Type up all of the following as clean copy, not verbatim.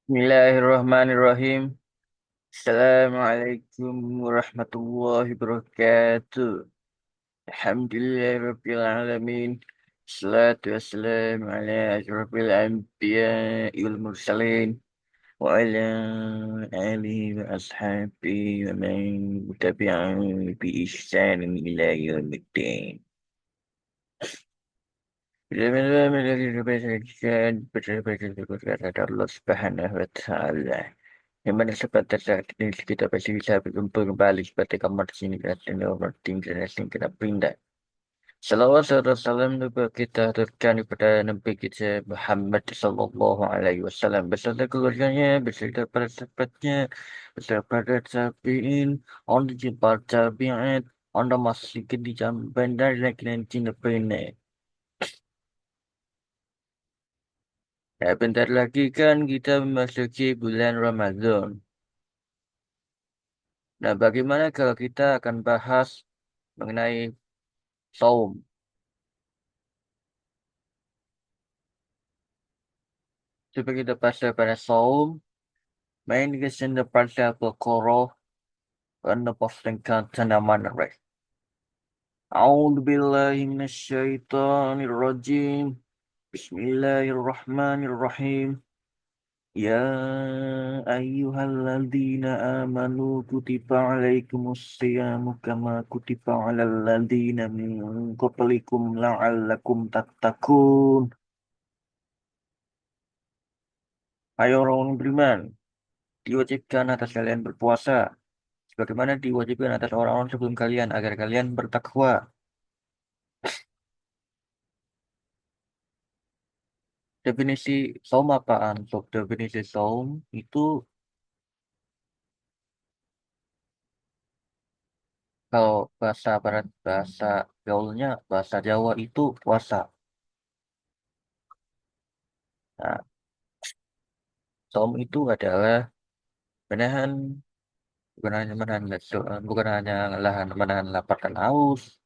Bismillahirrahmanirrahim. Assalamualaikum warahmatullahi wabarakatuh. Alhamdulillahirabbil alamin. Salatu wassalamu ala asyrafil anbiya wal mursalin wa ala alihi wa ashabihi wa man tabi'ahum bi ihsanin ila yaumiddin. Bersama Allah Subhanahu wa Ta'ala. Yang mana sebatas saat ini kita pasti bisa berkumpul kembali seperti kamar sini dan nomor tinggi dan asing kita pindah. Salawat serta salam kepada kita aturkan kepada Nabi kita Muhammad Sallallahu Alaihi Wasallam beserta keluarganya, beserta para sahabatnya, beserta para tabiin, orang para tabiat, orang masih di jam bandar dan kalian cinta pindah. Ya, bentar lagi kan kita memasuki bulan Ramadan. Nah, bagaimana kalau kita akan bahas mengenai saum? Coba kita bahas pada saum. Main kesan pada Al-Baqarah karena postingkan tanaman rek. A'udzu billahi minasyaitonir rajim. Bismillahirrahmanirrahim. Ya ayyuhalladzina amanu kutiba alaikumus siyamu kama kutiba alal ladzina min qablikum la'allakum tattaqun. Ayo orang beriman, diwajibkan atas kalian berpuasa sebagaimana diwajibkan atas orang-orang sebelum kalian agar kalian bertakwa. Definisi saum apaan? Sob, definisi saum itu kalau bahasa barat, bahasa gaulnya, bahasa Jawa itu puasa. Nah, saum itu adalah menahan, bukan hanya menahan bukan hanya menahan lapar dan haus,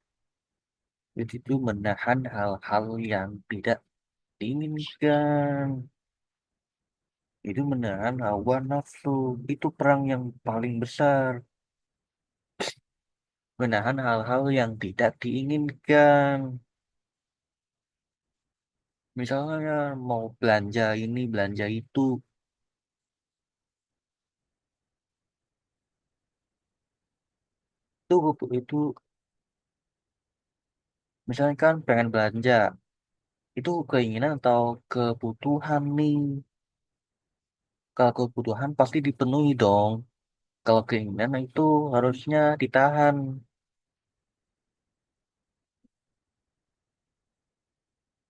itu menahan hal-hal yang tidak diinginkan. Itu menahan hawa nafsu. Itu perang yang paling besar. Menahan hal-hal yang tidak diinginkan. Misalnya mau belanja ini, belanja itu misalnya kan pengen belanja, itu keinginan atau kebutuhan nih. Kalau kebutuhan pasti dipenuhi dong. Kalau keinginan itu harusnya ditahan.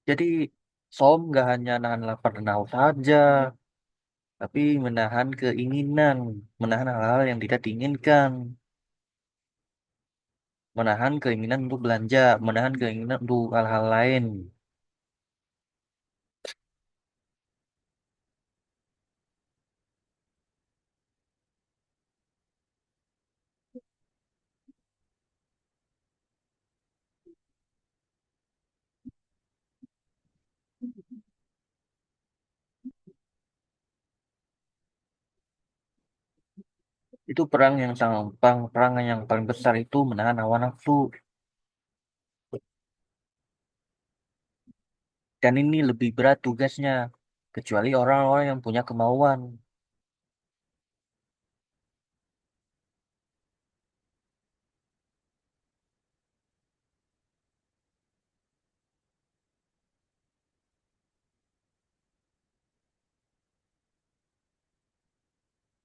Jadi som nggak hanya nahan lapar dan haus saja, tapi menahan keinginan, menahan hal-hal yang tidak diinginkan, menahan keinginan untuk belanja, menahan keinginan untuk hal-hal lain. Itu perang yang sangat perang yang paling besar itu menahan hawa nafsu. Dan ini lebih berat tugasnya, kecuali orang-orang yang punya kemauan.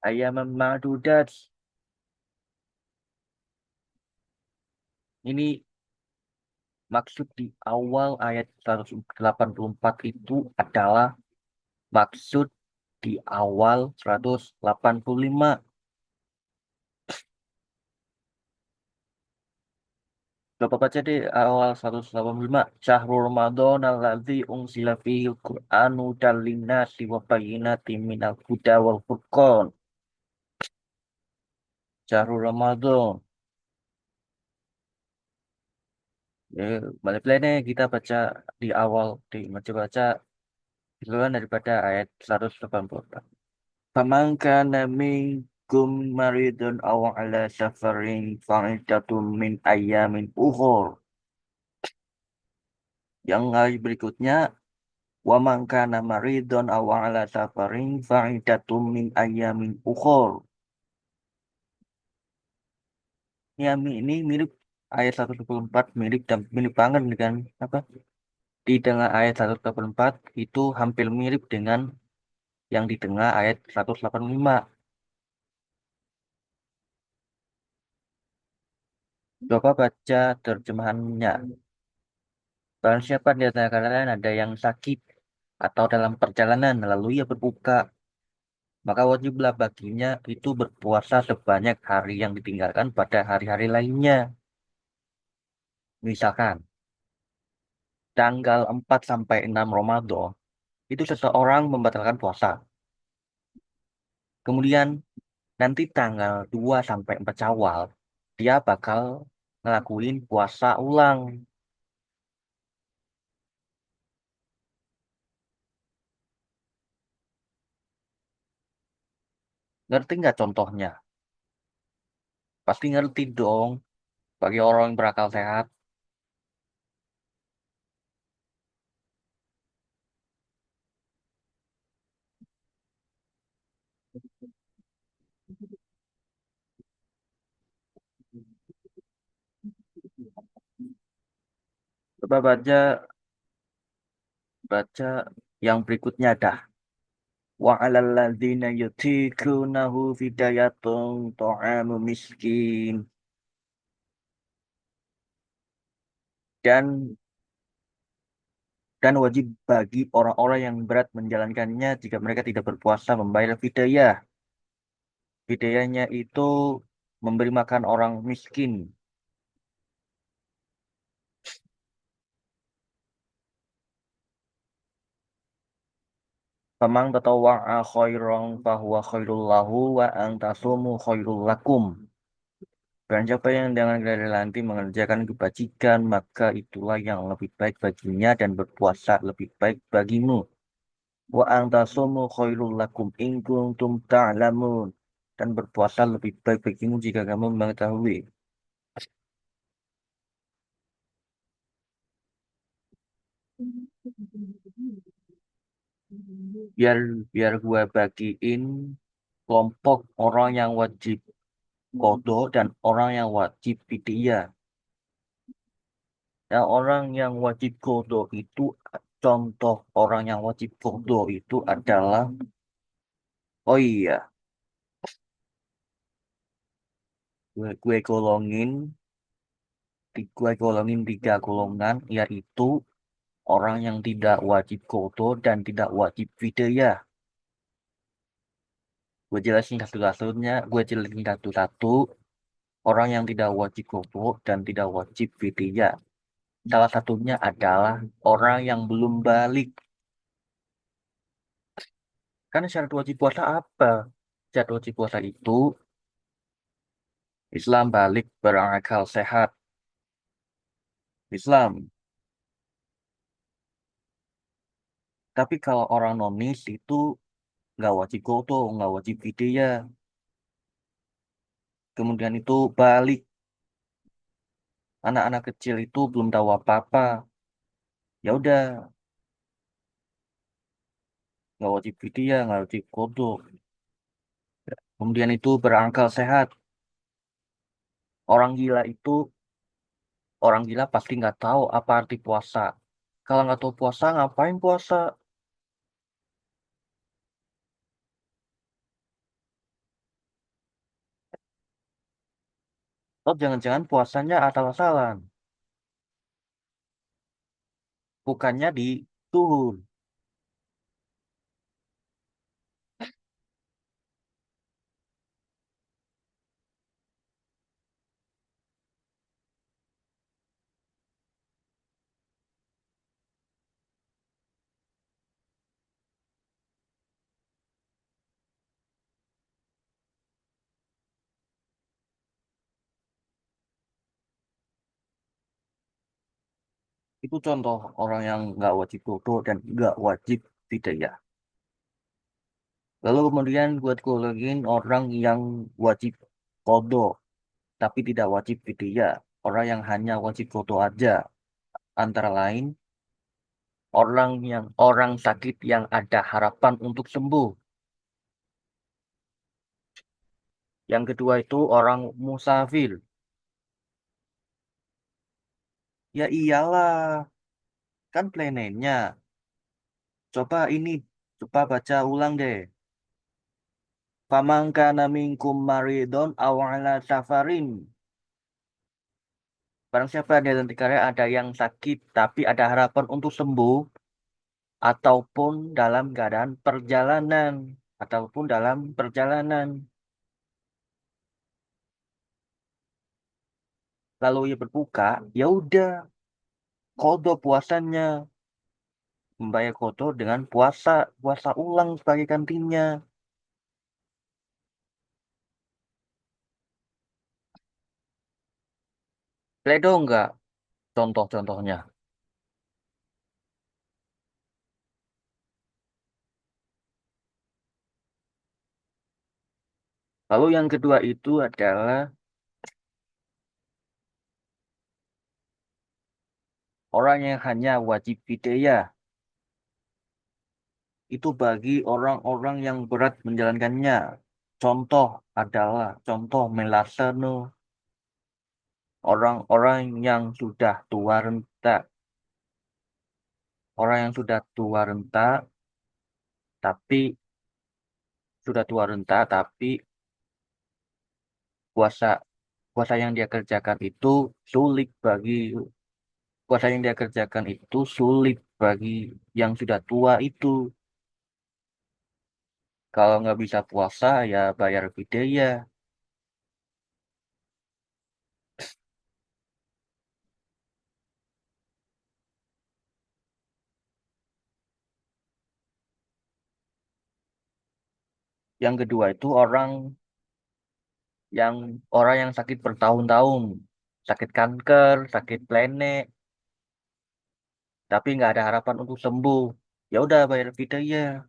Ayam ma'dudat. Ini maksud di awal ayat 184 itu adalah maksud di awal 185. Coba baca deh awal 185. Syahrul Ramadan alladzi unsila fihi al-Qur'anu hudan linnasi wa bayyinatin minal huda wal furqan. Syahrul Ramadan. Balik lagi nih kita baca di awal, baca duluan daripada ayat 184. Faman kana minkum maridun aw ala safarin fa'iddatun min ayyamin ukhur. Yang hari berikutnya, wa man kana maridun aw ala safarin fa'iddatun min ayyamin ukhur. Ini mirip ayat 124, mirip banget dengan apa? Di tengah ayat 184 itu hampir mirip dengan yang di tengah ayat 185. Coba baca terjemahannya. Barang siapa di antara kalian ada yang sakit atau dalam perjalanan lalu ia berbuka, maka wajiblah baginya itu berpuasa sebanyak hari yang ditinggalkan pada hari-hari lainnya. Misalkan tanggal 4 sampai 6 Ramadan itu seseorang membatalkan puasa. Kemudian nanti tanggal 2 sampai 4 Syawal dia bakal ngelakuin puasa ulang. Ngerti nggak contohnya? Pasti ngerti dong bagi orang yang berakal sehat. Coba baca yang berikutnya dah. Wa 'alal ladzina yutiqunahu fidyatun ta'amu miskin. Dan wajib bagi orang-orang yang berat menjalankannya jika mereka tidak berpuasa membayar fidyah. Fidyahnya itu memberi makan orang miskin. Famang tatawwa'a khairan fahuwa khairul lahu wa an tasumu khairul lakum. Barang siapa yang dengan rela nanti mengerjakan kebajikan, maka itulah yang lebih baik baginya dan berpuasa lebih baik bagimu. Wa antasumu khairul lakum in kuntum ta'lamun. Dan berpuasa lebih baik bagimu jika kamu mengetahui. Biar biar gue bagiin kelompok orang yang wajib qadha dan orang yang wajib fidyah. Yang orang yang wajib qadha itu contoh orang yang wajib qadha itu adalah, oh iya, gue golongin tiga golongan, yaitu orang yang tidak wajib qadha dan tidak wajib fidyah. Gue jelasin satu-satu orang yang tidak wajib qadha dan tidak wajib fidyah. Salah satunya adalah orang yang belum balik. Kan syarat wajib puasa apa? Syarat wajib puasa itu Islam balik berakal sehat. Islam. Tapi kalau orang nonis itu nggak wajib qadha, nggak wajib fidyah. Kemudian itu balik. Anak-anak kecil itu belum tahu apa-apa. Ya udah, nggak wajib fidyah, nggak wajib qadha. Kemudian itu berakal sehat. Orang gila itu, orang gila pasti nggak tahu apa arti puasa. Kalau nggak tahu puasa, ngapain puasa? Oh, jangan-jangan puasanya asal-asalan. Bukannya di turun. Itu contoh orang yang nggak wajib dodo dan nggak wajib fidyah. Lalu kemudian buat golongin orang yang wajib kodok, tapi tidak wajib fidyah. Orang yang hanya wajib foto aja. Antara lain, orang sakit yang ada harapan untuk sembuh. Yang kedua itu orang musafir. Ya iyalah, kan planetnya. Coba ini, coba baca ulang deh. Faman kana minkum maridon aw ala safarin. Barang siapa di antara kalian ada yang sakit tapi ada harapan untuk sembuh ataupun dalam keadaan perjalanan ataupun dalam perjalanan. Lalu ia berbuka, ya udah kodo puasanya, membayar kodo dengan puasa puasa ulang sebagai gantinya. Ledo enggak contoh-contohnya. Lalu yang kedua itu adalah orang yang hanya wajib fidyah. Itu bagi orang-orang yang berat menjalankannya. Contoh adalah contoh melaseno, orang-orang yang sudah tua renta, orang yang sudah tua renta tapi sudah tua renta tapi puasa puasa yang dia kerjakan itu sulit bagi puasa yang dia kerjakan itu sulit bagi yang sudah tua itu. Kalau nggak bisa puasa ya bayar fidyah. Yang kedua itu yang orang yang sakit bertahun-tahun, sakit kanker, sakit planet, tapi nggak ada harapan untuk sembuh. Ya udah bayar fidyah.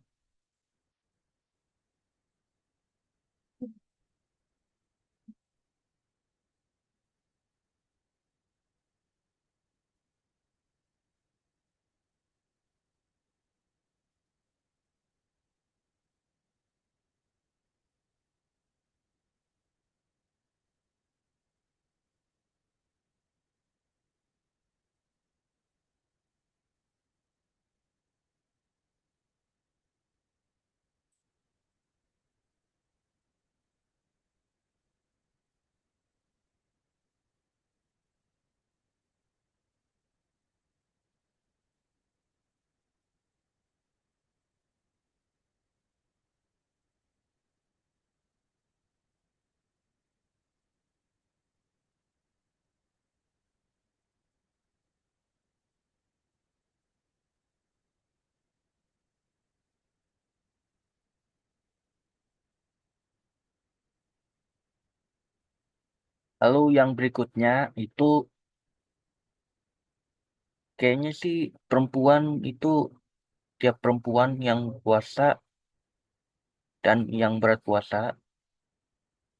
Lalu yang berikutnya itu kayaknya sih perempuan itu tiap perempuan yang puasa dan yang berat puasa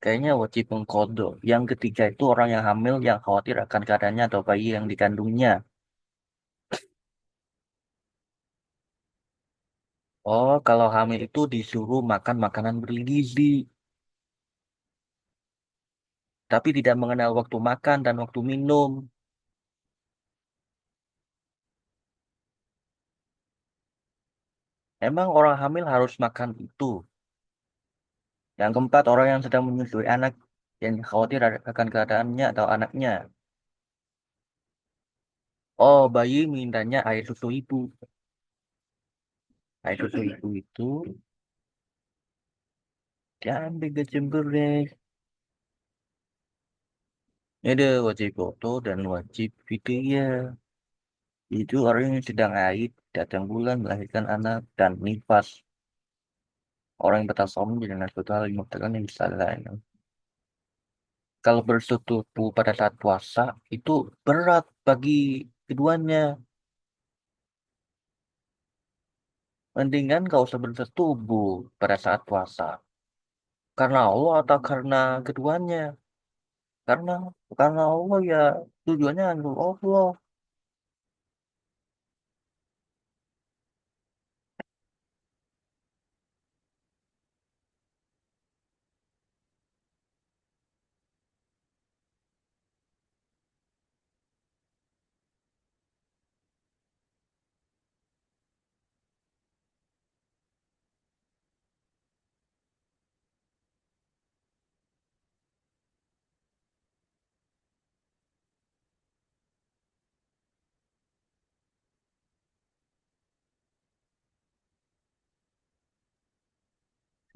kayaknya wajib mengkodo. Yang ketiga itu orang yang hamil yang khawatir akan keadaannya atau bayi yang dikandungnya. Oh, kalau hamil itu disuruh makan makanan bergizi, tapi tidak mengenal waktu makan dan waktu minum. Emang orang hamil harus makan itu. Yang keempat, orang yang sedang menyusui anak yang khawatir akan keadaannya atau anaknya. Oh, bayi mintanya air susu ibu. Air susu ibu itu diambil kecemberes. Ada wajib foto dan wajib video. Itu orang yang sedang haid, datang bulan, melahirkan anak, dan nifas. Orang yang bertasawuf dengan total lima tekan yang salah. Kalau bersetubuh pada saat puasa, itu berat bagi keduanya. Mendingan kau usah bersetubuh pada saat puasa. Karena Allah atau karena keduanya? Karena karena Allah ya tujuannya untuk Allah.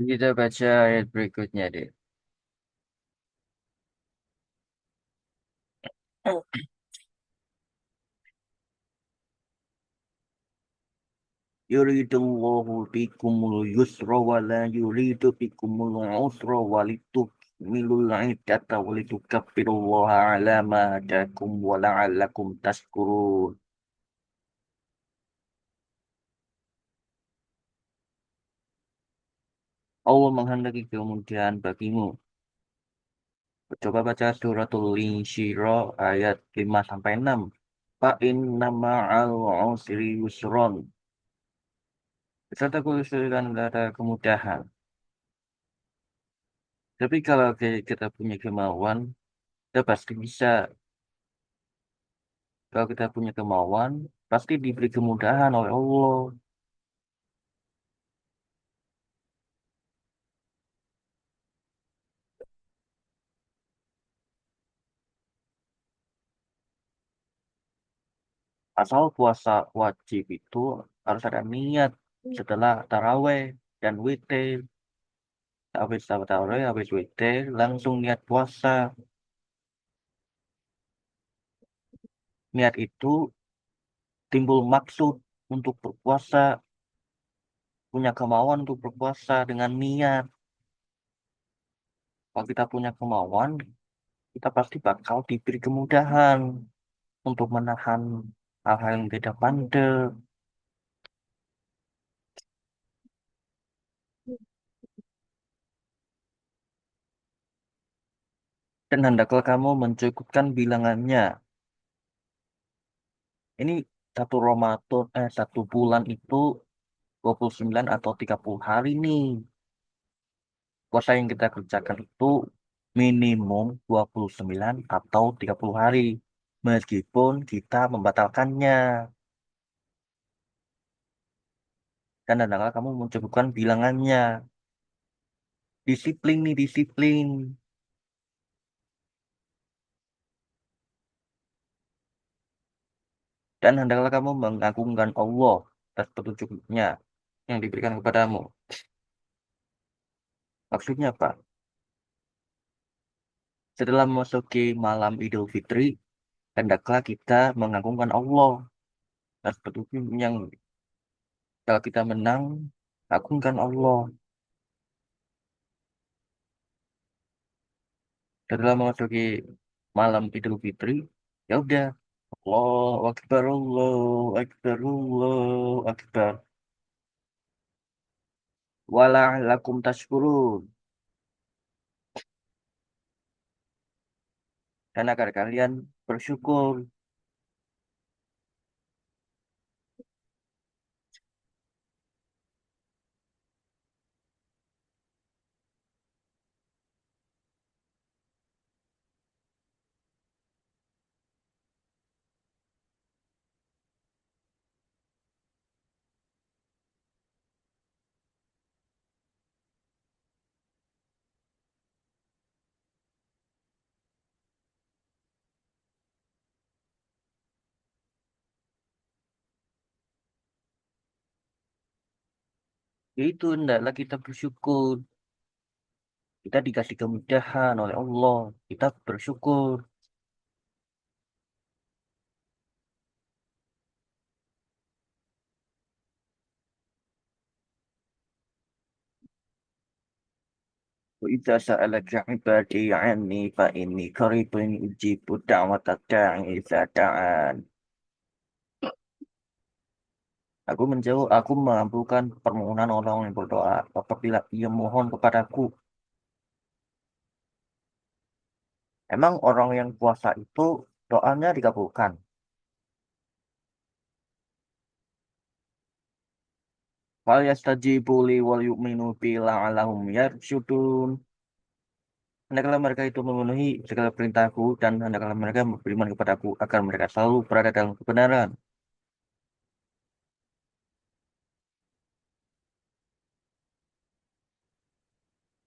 Kita baca ayat berikutnya deh. Yuridullahu bikumul yusra wa la yuridu bikumul usra walitukmilul iddata walitukabbirullaha ala ma hadakum wa la'allakum tashkurun. Allah menghendaki kemudahan bagimu. Coba baca suratul Insyirah ayat 5 sampai 6. Fa inna ma'al usri yusron. Beserta kesulitan ada kemudahan. Tapi kalau kita punya kemauan, kita pasti bisa. Kalau kita punya kemauan, pasti diberi kemudahan oleh Allah. Asal puasa wajib itu harus ada niat setelah taraweh dan witir. Habis taraweh, habis witir, langsung niat puasa. Niat itu timbul maksud untuk berpuasa, punya kemauan untuk berpuasa dengan niat. Kalau kita punya kemauan, kita pasti bakal diberi kemudahan untuk menahan hal-hal yang tidak pandai. Dan hendaklah kamu mencukupkan bilangannya. Ini satu bulan itu 29 atau 30 hari nih. Puasa yang kita kerjakan itu minimum 29 atau 30 hari. Meskipun kita membatalkannya. Dan hendaklah kamu mencukupkan bilangannya. Disiplin nih, disiplin. Dan hendaklah kamu mengagungkan Allah atas petunjuknya yang diberikan kepadamu. Maksudnya apa? Setelah memasuki malam Idul Fitri, hendaklah kita mengagungkan Allah atas petunjuk yang kalau kita menang, agungkan Allah. Setelah memasuki malam Idul Fitri, ya udah. Allahu Akbar, Allahu Akbar, Allahu Akbar. Wala'alakum tashkurun. Dan agar kalian bersyukur. Itu hendaklah kita bersyukur. Kita dikasih kemudahan oleh Allah. Kita bersyukur. وإذا سألك عبادي عني فإني قريب أجيب دعوة الداعي إذا دعان. Aku menjauh, aku mengabulkan permohonan orang yang berdoa apabila ia mohon kepadaku. Emang orang yang puasa itu doanya dikabulkan. Wal yastajibu li wal yu'minu bi la'allahum yarsyudun. Hendaklah mereka itu memenuhi segala perintahku dan hendaklah mereka beriman kepadaku agar mereka selalu berada dalam kebenaran.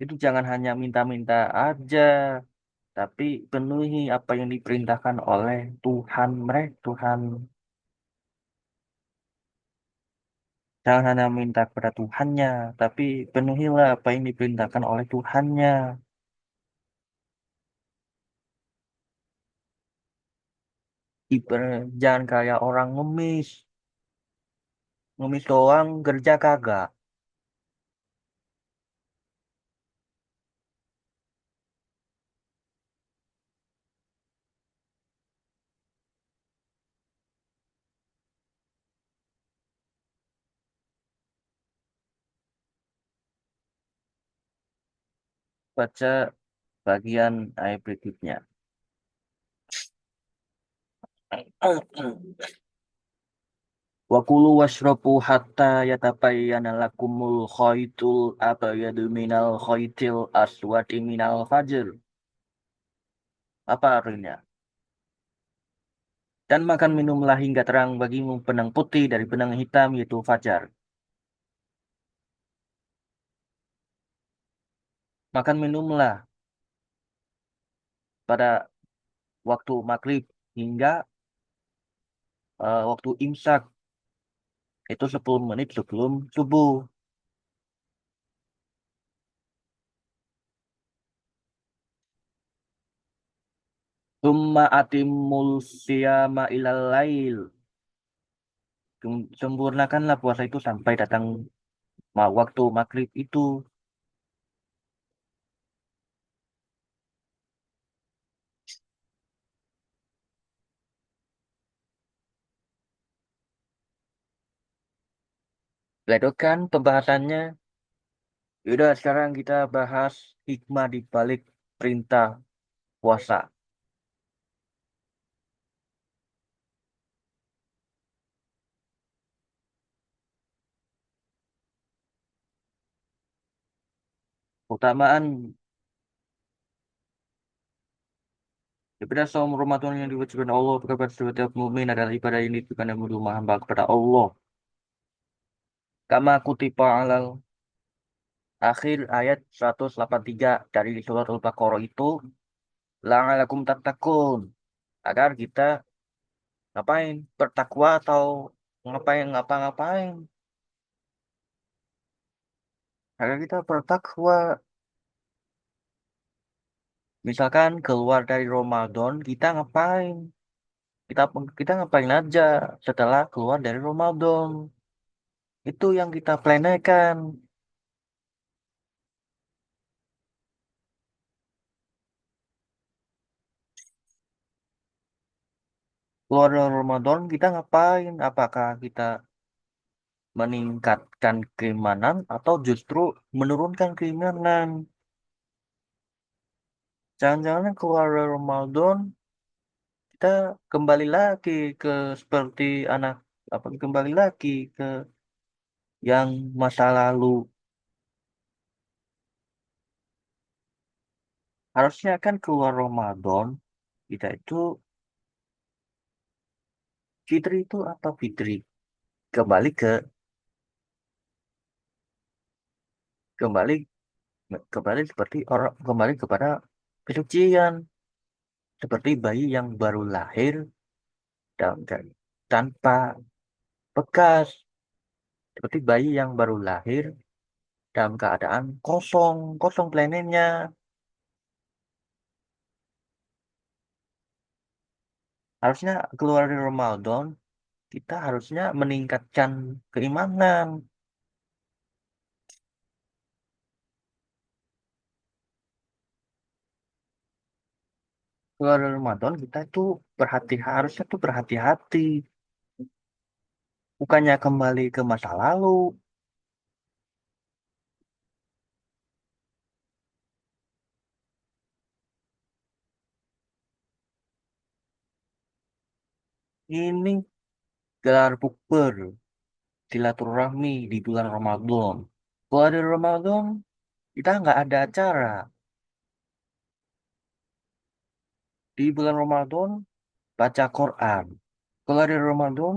Itu jangan hanya minta-minta aja, tapi penuhi apa yang diperintahkan oleh Tuhan mereka, Tuhan. Jangan hanya minta kepada Tuhannya, tapi penuhilah apa yang diperintahkan oleh Tuhannya. Jangan kayak orang ngemis, ngemis doang, kerja kagak. Baca bagian ayat berikutnya. Wa kulu washrabu hatta yatabayyana lakumul khaytul abyadu minal khaytil aswadi minal fajr. Apa artinya? Dan makan minumlah hingga terang bagimu benang putih dari benang hitam yaitu fajar. Makan minumlah pada waktu maghrib hingga waktu imsak itu 10 menit sebelum subuh. Summa atimul siyama ilal lail. Sempurnakanlah puasa itu sampai datang waktu maghrib itu. Lah itu kan pembahasannya. Yaudah sekarang kita bahas hikmah di balik perintah puasa. Keutamaan ibadah saum Ramadan yang diwajibkan Allah kepada setiap mukmin adalah ibadah ini bukan yang menuduh hamba kepada Allah. Kama kutipa alal akhir ayat 183 dari surat Al-Baqarah itu la'alakum tattaqun agar kita ngapain bertakwa atau ngapain ngapa-ngapain agar kita bertakwa. Misalkan keluar dari Ramadan kita ngapain, kita ngapain aja setelah keluar dari Ramadan, itu yang kita plankan. Keluar dari Ramadan kita ngapain, apakah kita meningkatkan keimanan atau justru menurunkan keimanan. Jangan-jangan keluar dari Ramadan kita kembali lagi ke seperti anak apa kembali lagi ke yang masa lalu. Harusnya kan keluar Ramadan kita itu fitri itu apa fitri? Kembali ke kembali kembali seperti orang kembali kepada kesucian seperti bayi yang baru lahir tanpa bekas, seperti bayi yang baru lahir dalam keadaan kosong kosong planetnya. Harusnya keluar dari Ramadan kita harusnya meningkatkan keimanan. Keluar dari Ramadan kita itu harusnya tuh berhati-hati. Bukannya kembali ke masa lalu. Ini gelar bukber, silaturahmi di bulan Ramadan. Kalau ada Ramadan, kita nggak ada acara. Di bulan Ramadan, baca Quran. Kalau ada Ramadan,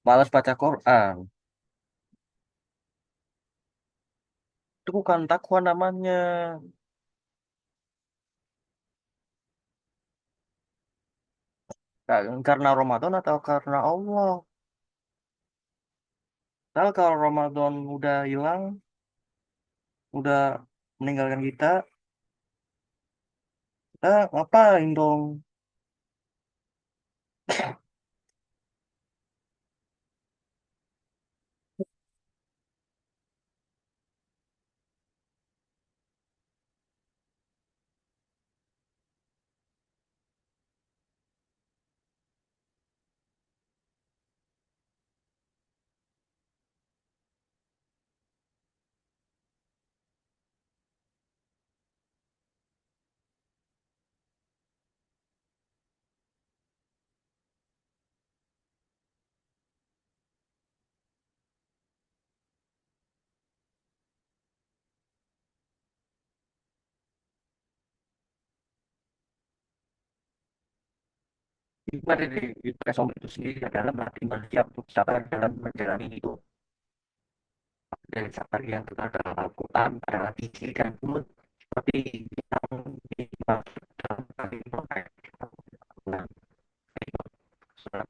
malas baca Quran. Itu bukan takwa namanya. Karena Ramadan atau karena Allah. Kalau Ramadan udah hilang, udah meninggalkan kita, kita ngapain dong? Ibadah sombong itu sendiri adalah berarti bersiap untuk sabar dalam menjalani hidup. Dari sabar yang terkandung dalam Al-Quran adalah gigi dan mulut seperti yang dimaksud dalam kalimat ayat surat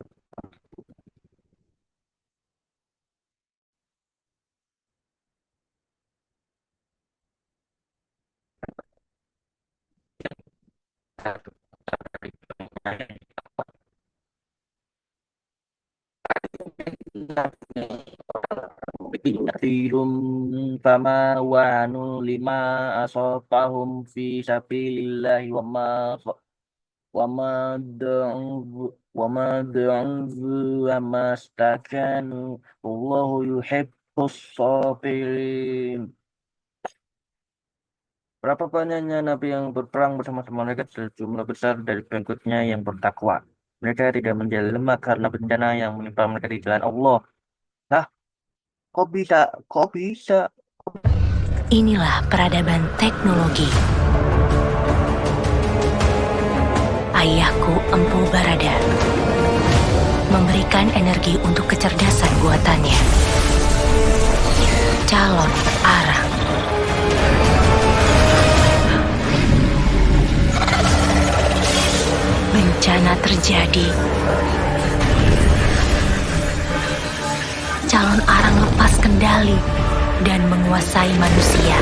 Kathirun fama wanu lima asofahum fi sabilillahi wa ma da'u wa ma da'u wa ma stakanu Allahu yuhibbus sabirin. Berapa banyaknya nabi yang berperang bersama-sama mereka sejumlah besar dari pengikutnya yang bertakwa. Mereka tidak menjadi lemah karena bencana yang menimpa mereka di jalan Allah. Nah, kok bisa? Kok bisa? Inilah peradaban teknologi. Ayahku Empu Barada memberikan energi untuk kecerdasan buatannya. Calon arang. Bencana terjadi. Calon arang lepas kendali dan menguasai manusia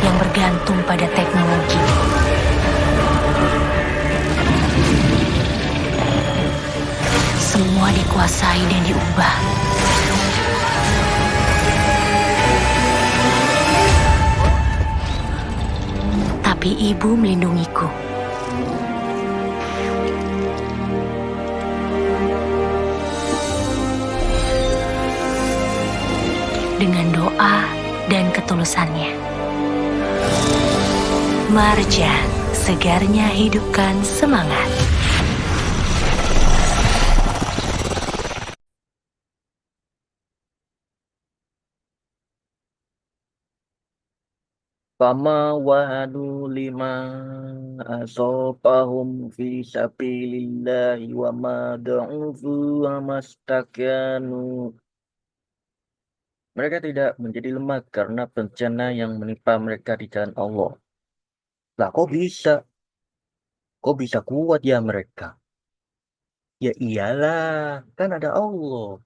yang bergantung pada teknologi. Semua dikuasai dan diubah. Tapi ibu melindungiku. Dengan doa dan ketulusannya. Marja, segarnya hidupkan semangat. Fama wahanu lima asopahum fi sabilillahi wa ma da'ufu wa mastakanu. Mereka tidak menjadi lemah karena bencana yang menimpa mereka di jalan Allah. Lah kok bisa? Kok bisa kuat ya mereka? Ya iyalah, kan ada Allah.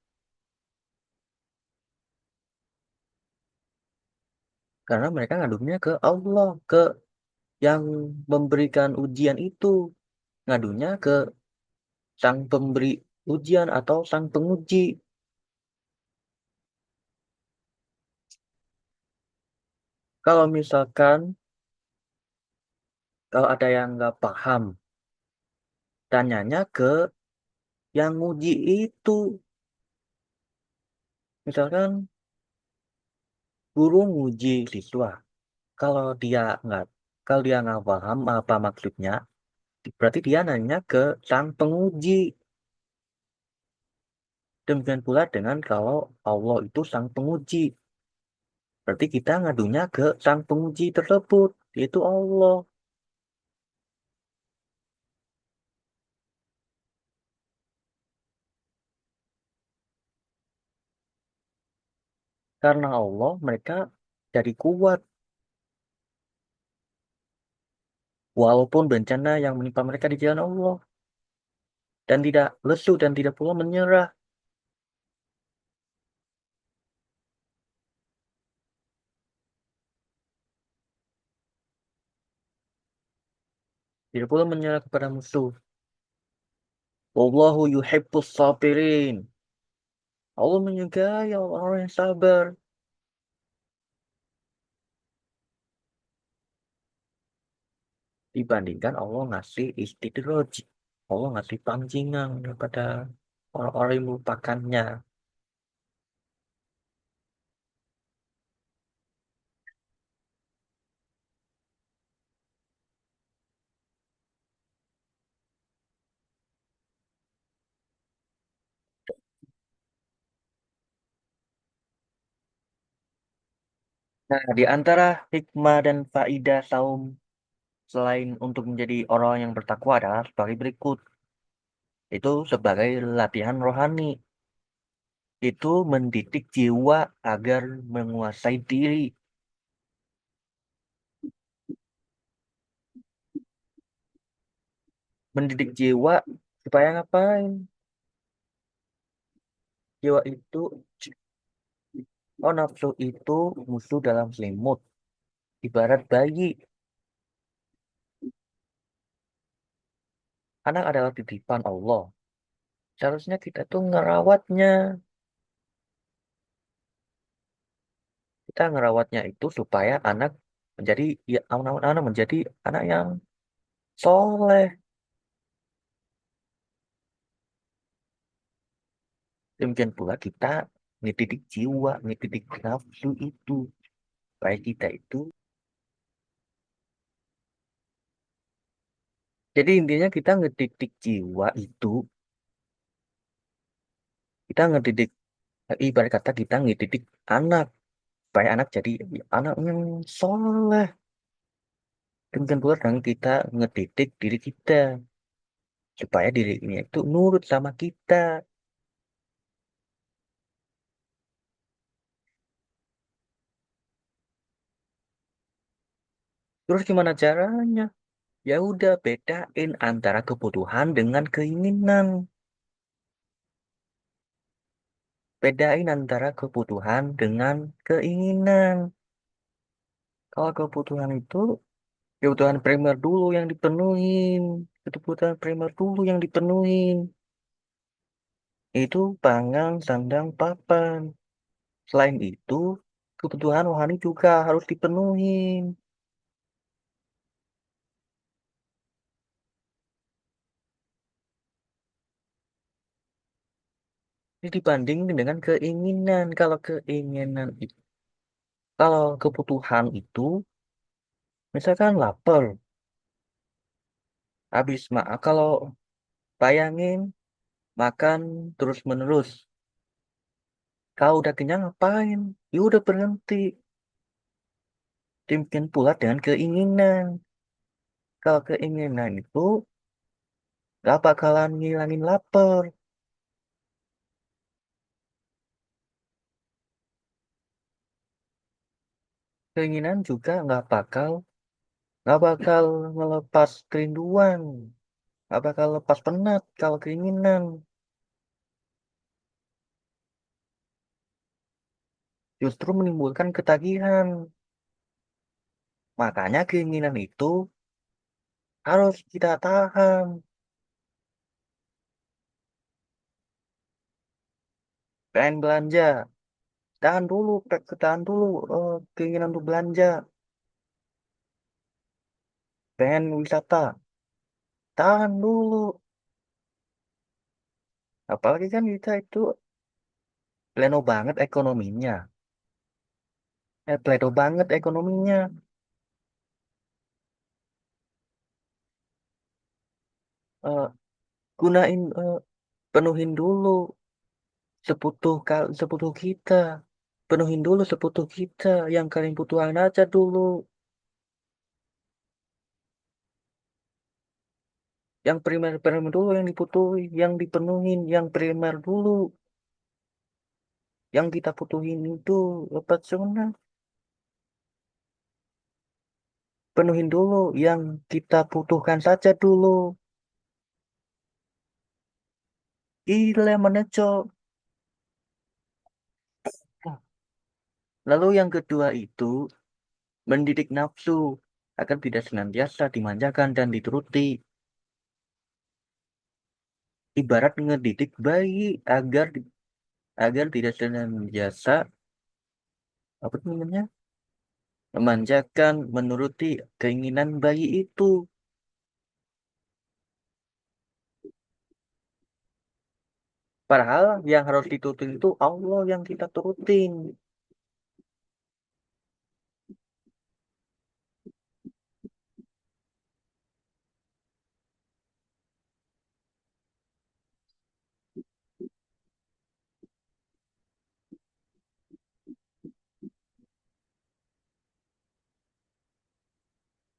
Karena mereka ngadupnya ke Allah, ke yang memberikan ujian itu. Ngadunya ke sang pemberi ujian atau sang penguji. Kalau misalkan, kalau ada yang nggak paham, tanyanya ke yang nguji itu. Misalkan guru nguji siswa, kalau dia nggak kalau dia nggak paham apa maksudnya, berarti dia nanya ke sang penguji. Demikian pula dengan kalau Allah itu sang penguji, berarti kita ngadunya ke sang penguji tersebut, yaitu Allah. Karena Allah, mereka jadi kuat, walaupun bencana yang menimpa mereka di jalan Allah, dan tidak lesu dan tidak pula menyerah, tidak pula menyerah kepada musuh. Wallahu yuhibbus sabirin. Allah menyukai orang-orang yang sabar. Dibandingkan Allah ngasih istidraj. Allah ngasih pancingan kepada orang-orang yang melupakannya. Nah, di antara hikmah dan faidah saum selain untuk menjadi orang yang bertakwa adalah sebagai berikut. Itu sebagai latihan rohani. Itu mendidik jiwa agar menguasai diri. Mendidik jiwa supaya ngapain? Jiwa itu, oh nafsu itu musuh dalam selimut. Ibarat bayi. Anak adalah titipan Allah. Seharusnya kita tuh ngerawatnya. Kita ngerawatnya itu supaya anak menjadi ya anak menjadi anak yang soleh. Demikian pula kita ngedidik jiwa, ngedidik nafsu itu. Supaya kita itu. Jadi intinya kita ngedidik jiwa itu. Kita ngedidik, ibarat kata kita ngedidik anak. Supaya anak jadi anak yang soleh. Demikian pula dengan kita ngedidik diri kita. Supaya dirinya itu nurut sama kita. Terus gimana caranya? Ya udah bedain antara kebutuhan dengan keinginan. Bedain antara kebutuhan dengan keinginan. Kalau kebutuhan itu kebutuhan primer dulu yang dipenuhin. Kebutuhan primer dulu yang dipenuhin. Itu pangan, sandang, papan. Selain itu, kebutuhan rohani juga harus dipenuhin. Ini dibandingin dengan keinginan. Kalau kebutuhan itu, misalkan lapar, kalau bayangin makan terus-menerus. Kalau udah kenyang ngapain? Ya udah berhenti. Demikian pula dengan keinginan. Kalau keinginan itu gak bakalan ngilangin lapar. Keinginan juga nggak bakal melepas kerinduan. Nggak bakal lepas penat kalau keinginan. Justru menimbulkan ketagihan. Makanya keinginan itu harus kita tahan. Pengen belanja, tahan dulu keinginan untuk belanja. Pengen wisata, tahan dulu. Apalagi kan kita itu Pleno banget ekonominya. Pleno banget ekonominya. Eh, gunain, penuhin dulu seputuh kita. Penuhin dulu seputuh kita. Yang kalian butuhin aja dulu. Yang primer-primer dulu yang dibutuhin, yang dipenuhin, yang primer dulu. Yang kita butuhin itu lepas zona. Penuhin dulu yang kita butuhkan saja dulu. Gila menecok. Lalu yang kedua itu mendidik nafsu agar tidak senantiasa dimanjakan dan dituruti. Ibarat ngedidik bayi agar tidak senantiasa apa itu namanya memanjakan menuruti keinginan bayi itu. Padahal yang harus diturutin itu Allah yang kita turutin.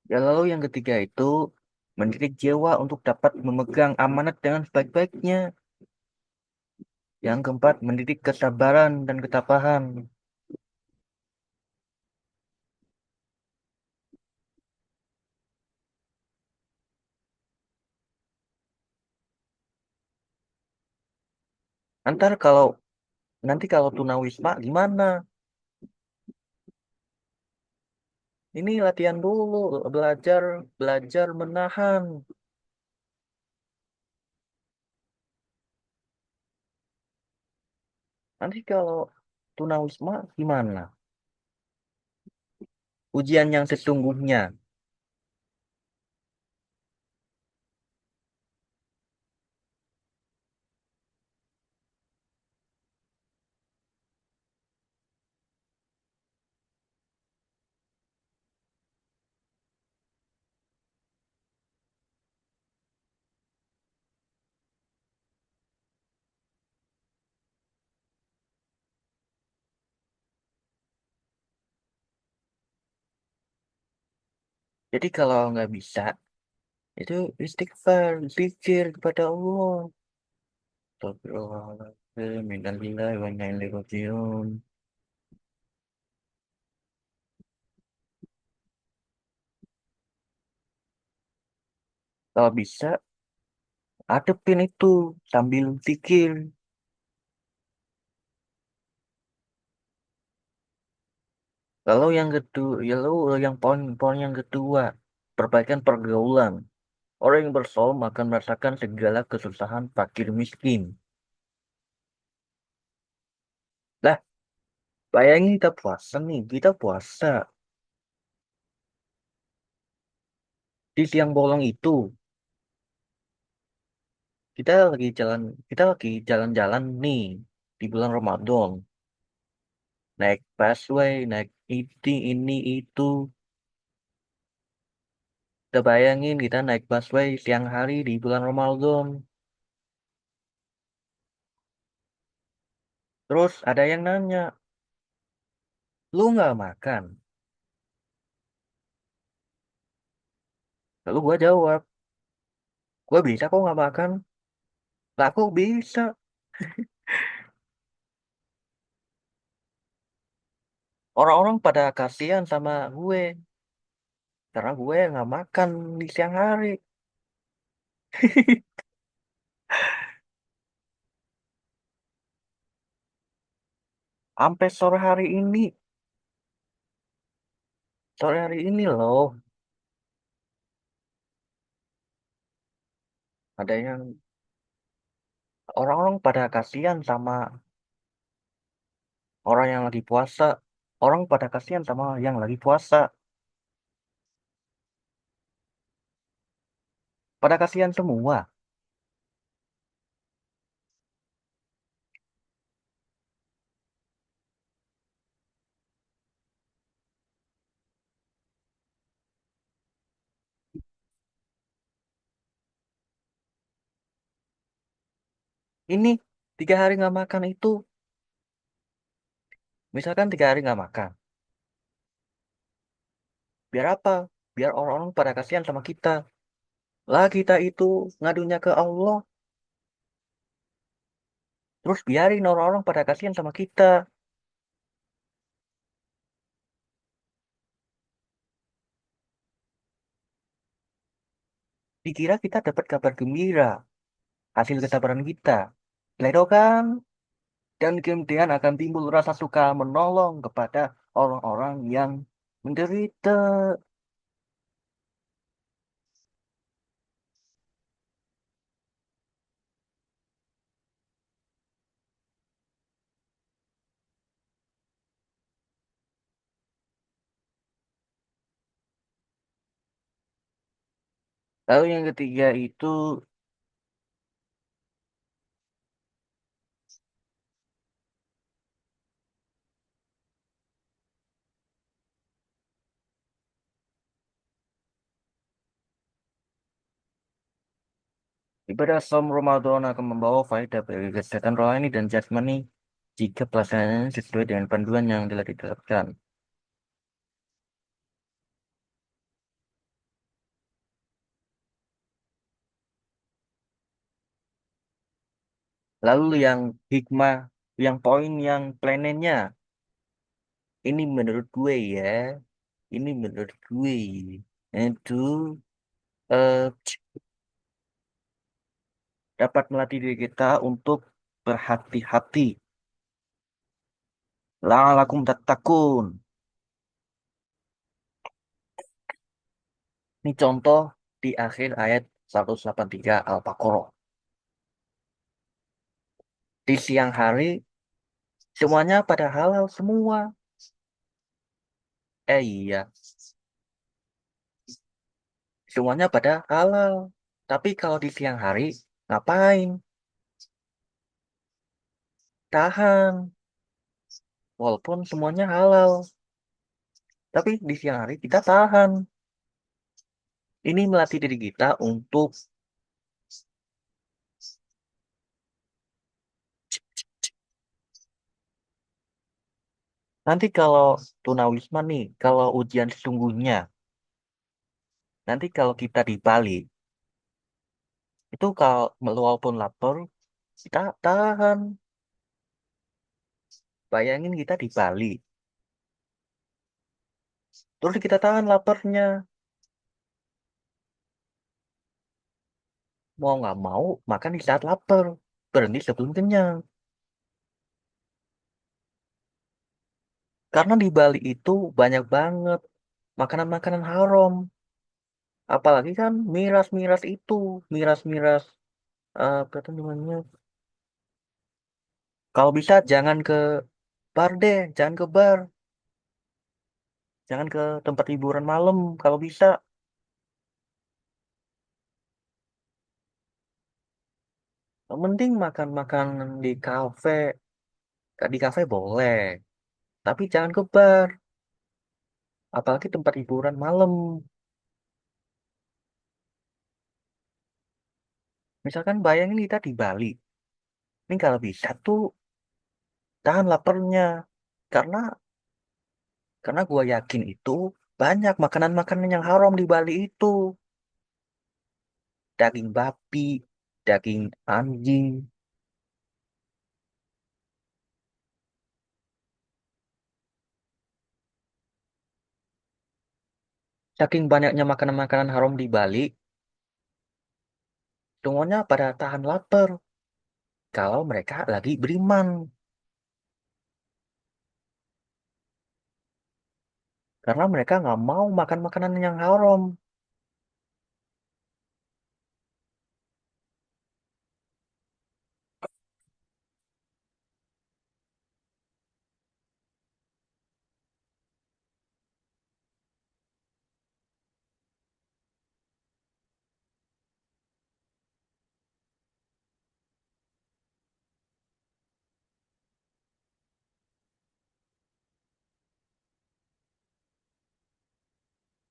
Ya lalu yang ketiga itu mendidik jiwa untuk dapat memegang amanat dengan sebaik-baiknya. Yang keempat mendidik kesabaran dan ketabahan. Antar kalau nanti kalau tunawisma gimana? Ini latihan dulu, belajar belajar menahan. Nanti kalau tunawisma gimana? Ujian yang sesungguhnya. Jadi kalau nggak bisa, itu istighfar, zikir kepada Allah. Astagfirullahaladzim, innalillahi wa inna ilaihi raji'un. Kalau bisa, adepin itu sambil zikir. Lalu yang kedua, ya lalu yang poin-poin yang kedua, perbaikan pergaulan. Orang yang bersaum akan merasakan segala kesusahan fakir miskin. Lah, bayangin kita puasa nih, kita puasa di siang bolong itu, kita lagi jalan, kita lagi jalan-jalan nih di bulan Ramadan, naik busway, naik ini itu. Kita bayangin kita naik busway siang hari di bulan Ramadan. Terus ada yang nanya, lu nggak makan? Lalu gua jawab, gua bisa kok nggak makan. Lah kok bisa? Orang-orang pada kasihan sama gue karena gue nggak makan di siang hari. Sampai sore hari ini loh, ada yang orang-orang pada kasihan sama orang yang lagi puasa. Orang pada kasihan sama yang lagi puasa. Pada kasihan semua. Ini 3 hari nggak makan itu, misalkan 3 hari nggak makan, biar apa? Biar orang-orang pada kasihan sama kita. Lah kita itu ngadunya ke Allah, terus biarin orang-orang pada kasihan sama kita. Dikira kita dapat kabar gembira, hasil kesabaran kita. Ledo kan? Dan kemudian akan timbul rasa suka menolong kepada orang-orang yang menderita. Lalu yang ketiga itu ibadah som Ramadan akan membawa faedah bagi kesehatan rohani dan jasmani jika pelaksanaannya sesuai dengan panduan yang telah ditetapkan. Lalu yang hikmah, yang poin yang planennya, ini menurut gue ya, ini menurut gue itu eh, dapat melatih diri kita untuk berhati-hati. La'alakum tattaqun. Ini contoh di akhir ayat 183 Al-Baqarah. Di siang hari semuanya pada halal semua. Iya, semuanya pada halal. Tapi kalau di siang hari ngapain? Tahan. Walaupun semuanya halal, tapi di siang hari kita tahan. Ini melatih diri kita untuk nanti kalau tunawisma nih, kalau ujian sesungguhnya, nanti kalau kita di Bali, itu kalau walaupun lapar, kita tahan. Bayangin kita di Bali, terus kita tahan laparnya. Mau nggak mau, makan di saat lapar. Berhenti sebelum kenyang. Karena di Bali itu banyak banget makanan-makanan haram. Apalagi kan miras-miras itu, miras-miras, apa itu namanya? Kalau bisa jangan ke bar deh, jangan ke bar, jangan ke tempat hiburan malam. Kalau bisa, yang penting makan-makan di kafe. Di kafe boleh, tapi jangan ke bar. Apalagi tempat hiburan malam. Misalkan bayangin kita di Bali. Ini kalau bisa tuh tahan laparnya. Karena karena gue yakin itu banyak makanan-makanan yang haram di Bali itu. Daging babi, daging anjing. Saking banyaknya makanan-makanan haram di Bali, semuanya pada tahan lapar. Kalau mereka lagi beriman. Karena mereka nggak mau makan makanan yang haram.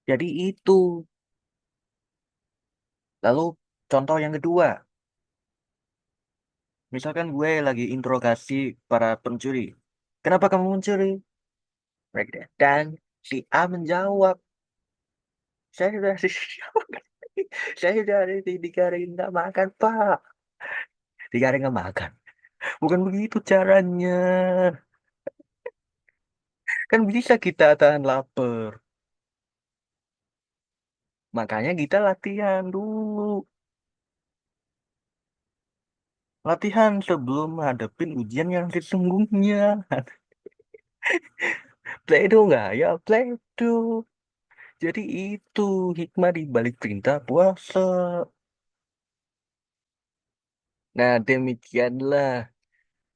Jadi itu. Lalu contoh yang kedua. Misalkan gue lagi interogasi para pencuri. Kenapa kamu mencuri? Mereka dan si A menjawab, saya sudah saya sudah ada di digaring nggak makan Pak. Digaring nggak makan. Bukan begitu caranya. Kan bisa kita tahan lapar. Makanya kita latihan dulu. Latihan sebelum menghadapin ujian yang sesungguhnya. Play-doh nggak? Ya play-doh. Jadi itu hikmah di balik perintah puasa. Nah, demikianlah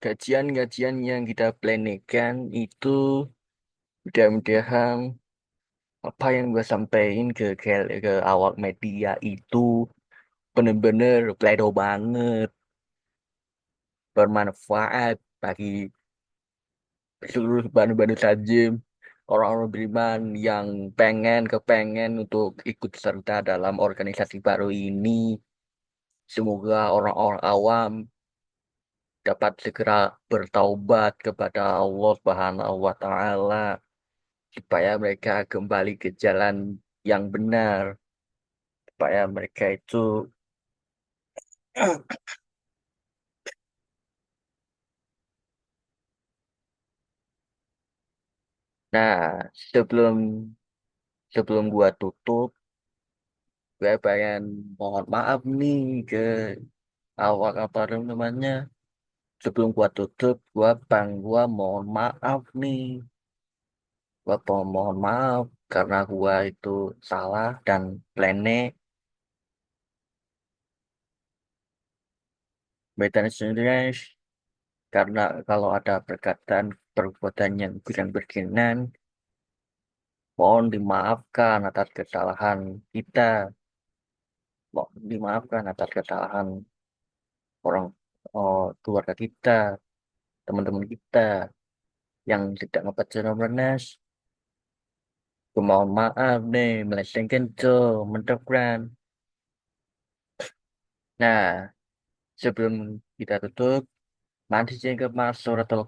kajian-kajian yang kita planning itu mudah-mudahan apa yang gue sampaikan ke awak media itu bener-bener play-doh banget, bermanfaat bagi seluruh Banu-Banu Sajim, orang-orang beriman yang kepengen untuk ikut serta dalam organisasi baru ini. Semoga orang-orang awam dapat segera bertaubat kepada Allah Subhanahu wa Ta'ala supaya mereka kembali ke jalan yang benar, supaya mereka itu nah, sebelum sebelum gua tutup, gue pengen mohon maaf nih ke awak apa namanya. Sebelum gua tutup, gua mohon maaf nih. Mohon maaf karena gua itu salah dan plene. Betan sendiri karena kalau ada perkataan perbuatan yang kurang berkenan, mohon dimaafkan atas kesalahan kita. Mohon dimaafkan atas kesalahan orang keluarga kita, teman-teman kita yang tidak ngebaca Romans. Mohon maaf nih, melenceng tuh, mendokran. Nah, sebelum kita tutup, mari saya ke suratul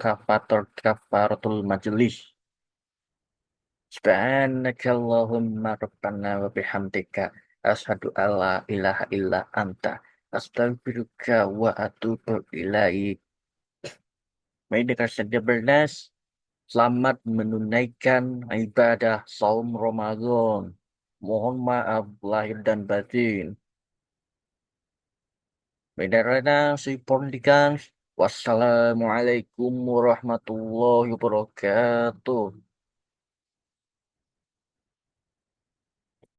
kafaratul majelis. Subhanakallahumma rabbana wa bihamdika asyhadu alla ilaha illa anta astaghfiruka wa atubu ilaik. Baik, dengan saja bernas, selamat menunaikan ibadah saum Ramadan. Mohon maaf lahir dan batin. Beda si Pondikan. Wassalamualaikum warahmatullahi wabarakatuh.